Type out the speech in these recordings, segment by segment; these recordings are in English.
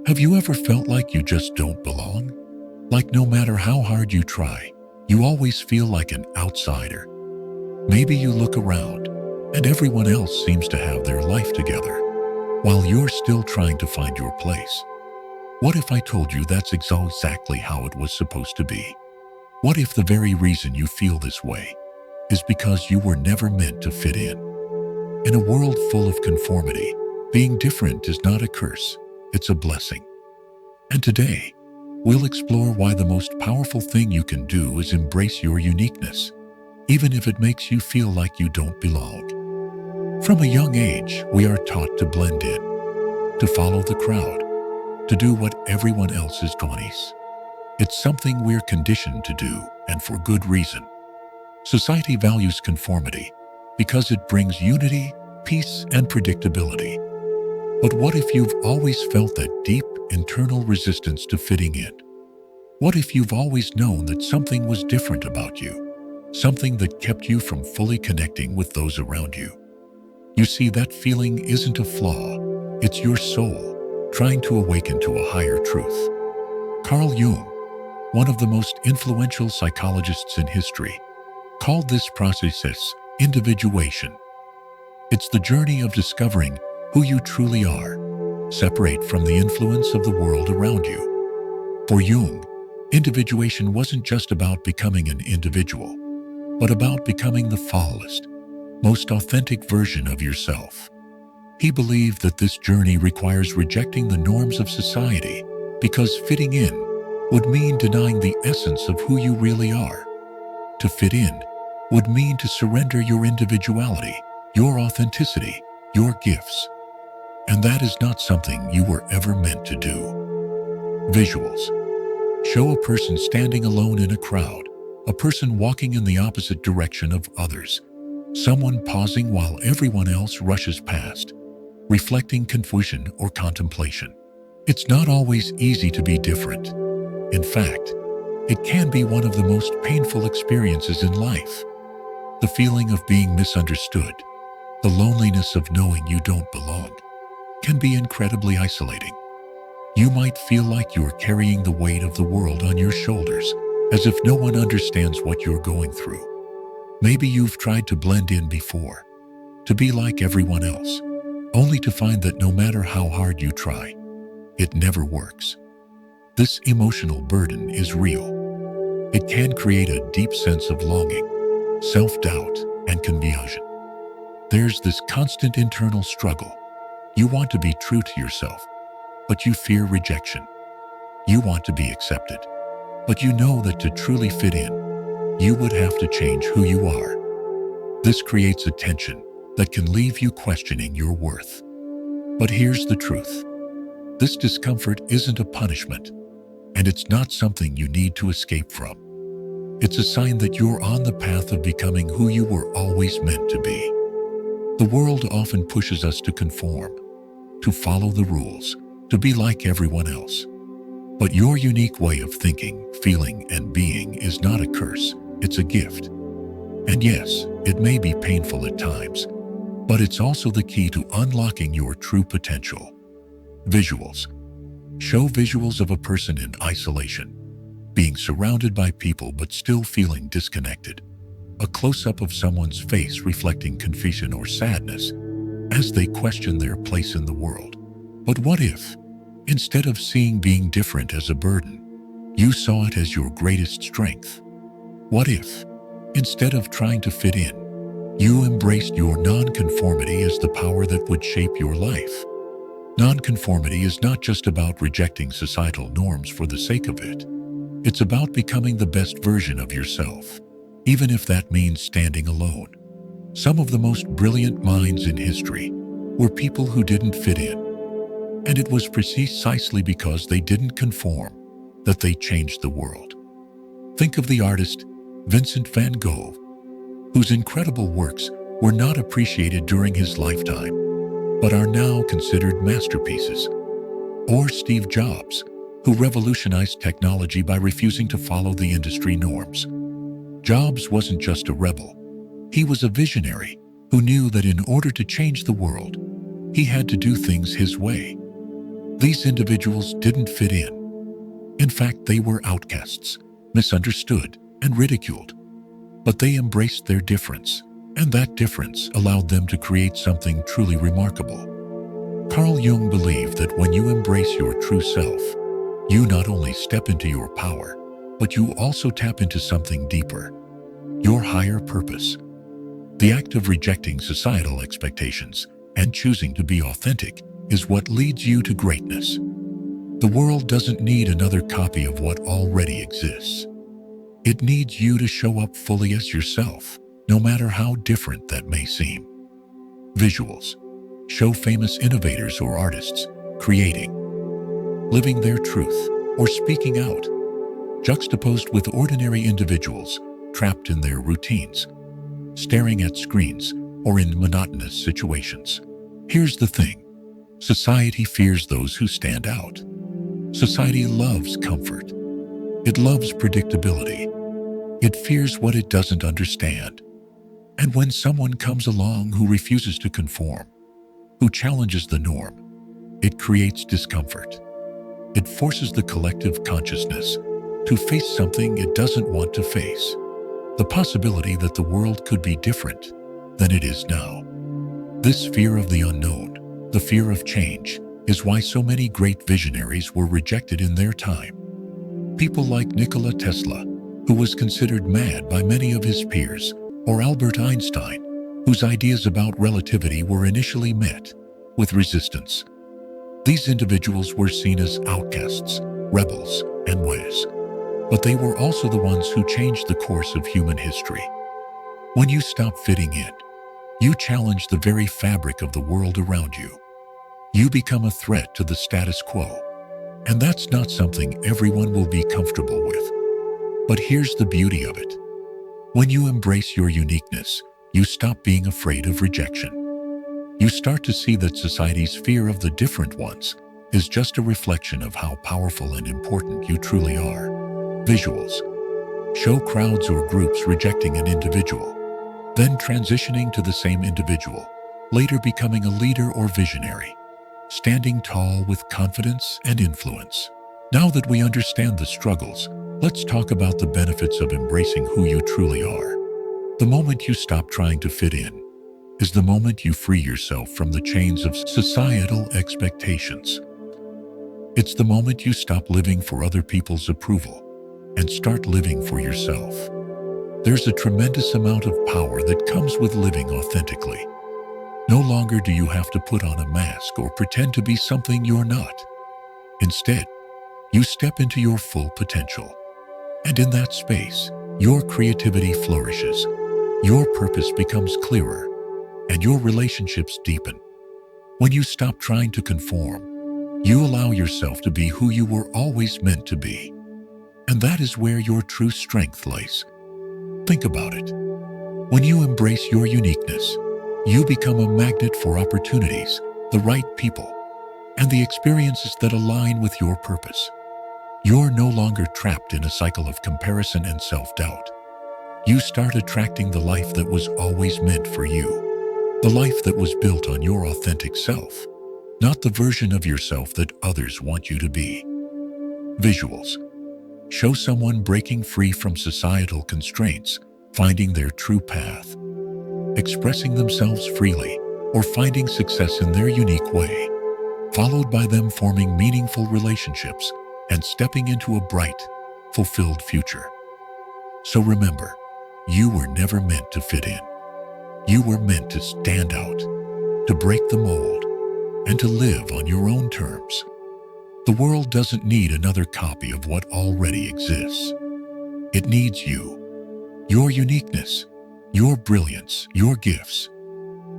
Have you ever felt like you just don't belong? Like no matter how hard you try, you always feel like an outsider. Maybe you look around and everyone else seems to have their life together, while you're still trying to find your place. What if I told you that's exactly how it was supposed to be? What if the very reason you feel this way is because you were never meant to fit in? In a world full of conformity, being different is not a curse, it's a blessing. And today, we'll explore why the most powerful thing you can do is embrace your uniqueness, even if it makes you feel like you don't belong. From a young age, we are taught to blend in, to follow the crowd, to do what everyone else is doing. It's something we're conditioned to do, and for good reason. Society values conformity because it brings unity, peace, and predictability. But what if you've always felt that deep internal resistance to fitting in? What if you've always known that something was different about you, something that kept you from fully connecting with those around you? You see, that feeling isn't a flaw, it's your soul trying to awaken to a higher truth. Carl Jung, one of the most influential psychologists in history, called this process individuation. It's the journey of discovering who you truly are, separate from the influence of the world around you. For Jung, individuation wasn't just about becoming an individual, but about becoming the fullest, most authentic version of yourself. He believed that this journey requires rejecting the norms of society because fitting in would mean denying the essence of who you really are. To fit in would mean to surrender your individuality, your authenticity, your gifts. And that is not something you were ever meant to do. Visuals show a person standing alone in a crowd, a person walking in the opposite direction of others, someone pausing while everyone else rushes past, reflecting confusion or contemplation. It's not always easy to be different. In fact, it can be one of the most painful experiences in life. The feeling of being misunderstood, the loneliness of knowing you don't belong, can be incredibly isolating. You might feel like you're carrying the weight of the world on your shoulders, as if no one understands what you're going through. Maybe you've tried to blend in before, to be like everyone else, only to find that no matter how hard you try, it never works. This emotional burden is real. It can create a deep sense of longing, self-doubt, and confusion. There's this constant internal struggle. You want to be true to yourself, but you fear rejection. You want to be accepted, but you know that to truly fit in, you would have to change who you are. This creates a tension that can leave you questioning your worth. But here's the truth. This discomfort isn't a punishment, and it's not something you need to escape from. It's a sign that you're on the path of becoming who you were always meant to be. The world often pushes us to conform, to follow the rules, to be like everyone else. But your unique way of thinking, feeling, and being is not a curse, it's a gift. And yes, it may be painful at times, but it's also the key to unlocking your true potential. Visuals show visuals of a person in isolation, being surrounded by people but still feeling disconnected. A close-up of someone's face reflecting confusion or sadness as they question their place in the world. But what if, instead of seeing being different as a burden, you saw it as your greatest strength? What if, instead of trying to fit in, you embraced your non-conformity as the power that would shape your life? Non-conformity is not just about rejecting societal norms for the sake of it. It's about becoming the best version of yourself, even if that means standing alone. Some of the most brilliant minds in history were people who didn't fit in. And it was precisely because they didn't conform that they changed the world. Think of the artist Vincent van Gogh, whose incredible works were not appreciated during his lifetime, but are now considered masterpieces. Or Steve Jobs, who revolutionized technology by refusing to follow the industry norms. Jobs wasn't just a rebel. He was a visionary who knew that in order to change the world, he had to do things his way. These individuals didn't fit in. In fact, they were outcasts, misunderstood, and ridiculed. But they embraced their difference, and that difference allowed them to create something truly remarkable. Carl Jung believed that when you embrace your true self, you not only step into your power, but you also tap into something deeper, your higher purpose. The act of rejecting societal expectations and choosing to be authentic is what leads you to greatness. The world doesn't need another copy of what already exists. It needs you to show up fully as yourself, no matter how different that may seem. Visuals show famous innovators or artists creating, living their truth, or speaking out, juxtaposed with ordinary individuals trapped in their routines, staring at screens, or in monotonous situations. Here's the thing. Society fears those who stand out. Society loves comfort. It loves predictability. It fears what it doesn't understand. And when someone comes along who refuses to conform, who challenges the norm, it creates discomfort. It forces the collective consciousness to face something it doesn't want to face. The possibility that the world could be different than it is now. This fear of the unknown, the fear of change, is why so many great visionaries were rejected in their time. People like Nikola Tesla, who was considered mad by many of his peers, or Albert Einstein, whose ideas about relativity were initially met with resistance. These individuals were seen as outcasts, rebels, and ways. But they were also the ones who changed the course of human history. When you stop fitting in, you challenge the very fabric of the world around you. You become a threat to the status quo. And that's not something everyone will be comfortable with. But here's the beauty of it. When you embrace your uniqueness, you stop being afraid of rejection. You start to see that society's fear of the different ones is just a reflection of how powerful and important you truly are. Visuals show crowds or groups rejecting an individual, then transitioning to the same individual, later becoming a leader or visionary, standing tall with confidence and influence. Now that we understand the struggles, let's talk about the benefits of embracing who you truly are. The moment you stop trying to fit in is the moment you free yourself from the chains of societal expectations. It's the moment you stop living for other people's approval and start living for yourself. There's a tremendous amount of power that comes with living authentically. No longer do you have to put on a mask or pretend to be something you're not. Instead, you step into your full potential. And in that space, your creativity flourishes, your purpose becomes clearer, and your relationships deepen. When you stop trying to conform, you allow yourself to be who you were always meant to be. And that is where your true strength lays. Think about it. When you embrace your uniqueness, you become a magnet for opportunities, the right people, and the experiences that align with your purpose. You're no longer trapped in a cycle of comparison and self-doubt. You start attracting the life that was always meant for you, the life that was built on your authentic self, not the version of yourself that others want you to be. Visuals show someone breaking free from societal constraints, finding their true path, expressing themselves freely, or finding success in their unique way, followed by them forming meaningful relationships and stepping into a bright, fulfilled future. So remember, you were never meant to fit in. You were meant to stand out, to break the mold, and to live on your own terms. The world doesn't need another copy of what already exists. It needs you, your uniqueness, your brilliance, your gifts.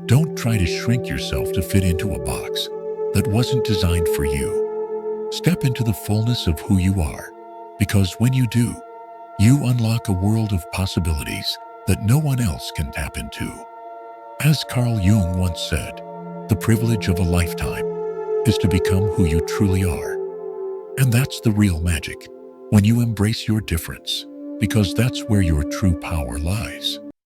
Don't try to shrink yourself to fit into a box that wasn't designed for you. Step into the fullness of who you are, because when you do, you unlock a world of possibilities that no one else can tap into. As Carl Jung once said, the privilege of a lifetime is to become who you truly are. And that's the real magic, when you embrace your difference, because that's where your true power lies.